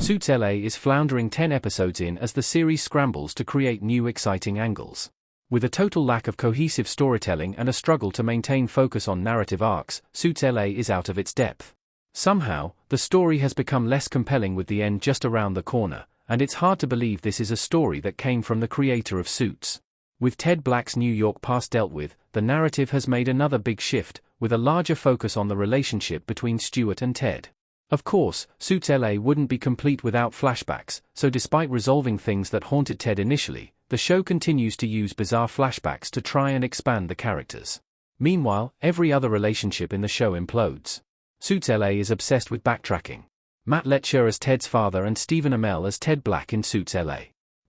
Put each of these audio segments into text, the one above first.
Suits LA is floundering 10 episodes in as the series scrambles to create new exciting angles. With a total lack of cohesive storytelling and a struggle to maintain focus on narrative arcs, Suits LA is out of its depth. Somehow, the story has become less compelling with the end just around the corner, and it's hard to believe this is a story that came from the creator of Suits. With Ted Black's New York past dealt with, the narrative has made another big shift, with a larger focus on the relationship between Stuart and Ted. Of course, Suits LA wouldn't be complete without flashbacks, so despite resolving things that haunted Ted initially, the show continues to use bizarre flashbacks to try and expand the characters. Meanwhile, every other relationship in the show implodes. Suits LA is obsessed with backtracking. Matt Letcher as Ted's father and Stephen Amell as Ted Black in Suits LA.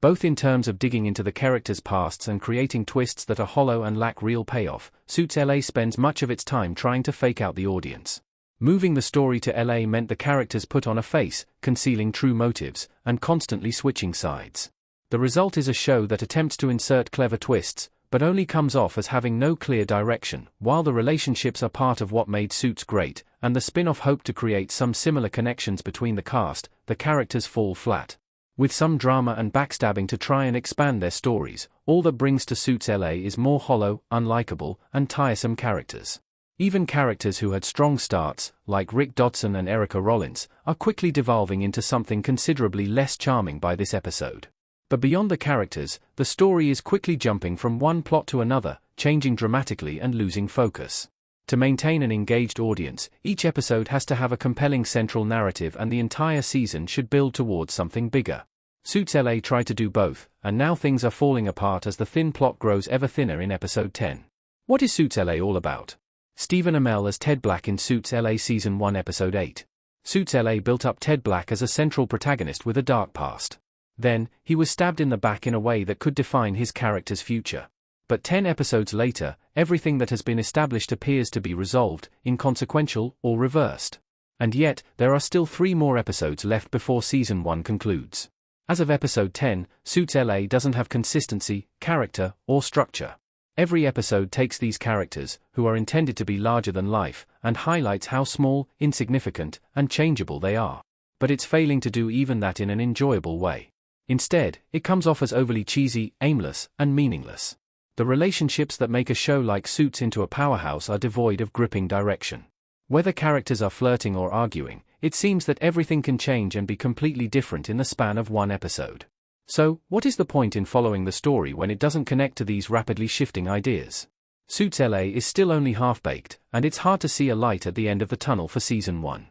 Both in terms of digging into the characters' pasts and creating twists that are hollow and lack real payoff, Suits LA spends much of its time trying to fake out the audience. Moving the story to LA meant the characters put on a face, concealing true motives, and constantly switching sides. The result is a show that attempts to insert clever twists, but only comes off as having no clear direction. While the relationships are part of what made Suits great, and the spin-off hoped to create some similar connections between the cast, the characters fall flat. With some drama and backstabbing to try and expand their stories, all that brings to Suits LA is more hollow, unlikable, and tiresome characters. Even characters who had strong starts, like Rick Dodson and Erica Rollins, are quickly devolving into something considerably less charming by this episode. But beyond the characters, the story is quickly jumping from one plot to another, changing dramatically and losing focus. To maintain an engaged audience, each episode has to have a compelling central narrative and the entire season should build towards something bigger. Suits LA tried to do both, and now things are falling apart as the thin plot grows ever thinner in episode 10. What is Suits LA all about? Stephen Amell as Ted Black in Suits LA Season 1 Episode 8. Suits LA built up Ted Black as a central protagonist with a dark past. Then, he was stabbed in the back in a way that could define his character's future. But 10 episodes later, everything that has been established appears to be resolved, inconsequential, or reversed. And yet, there are still 3 more episodes left before Season 1 concludes. As of Episode 10, Suits LA doesn't have consistency, character, or structure. Every episode takes these characters, who are intended to be larger than life, and highlights how small, insignificant, and changeable they are. But it's failing to do even that in an enjoyable way. Instead, it comes off as overly cheesy, aimless, and meaningless. The relationships that make a show like Suits into a powerhouse are devoid of gripping direction. Whether characters are flirting or arguing, it seems that everything can change and be completely different in the span of one episode. So, what is the point in following the story when it doesn't connect to these rapidly shifting ideas? Suits LA is still only half-baked, and it's hard to see a light at the end of the tunnel for Season 1.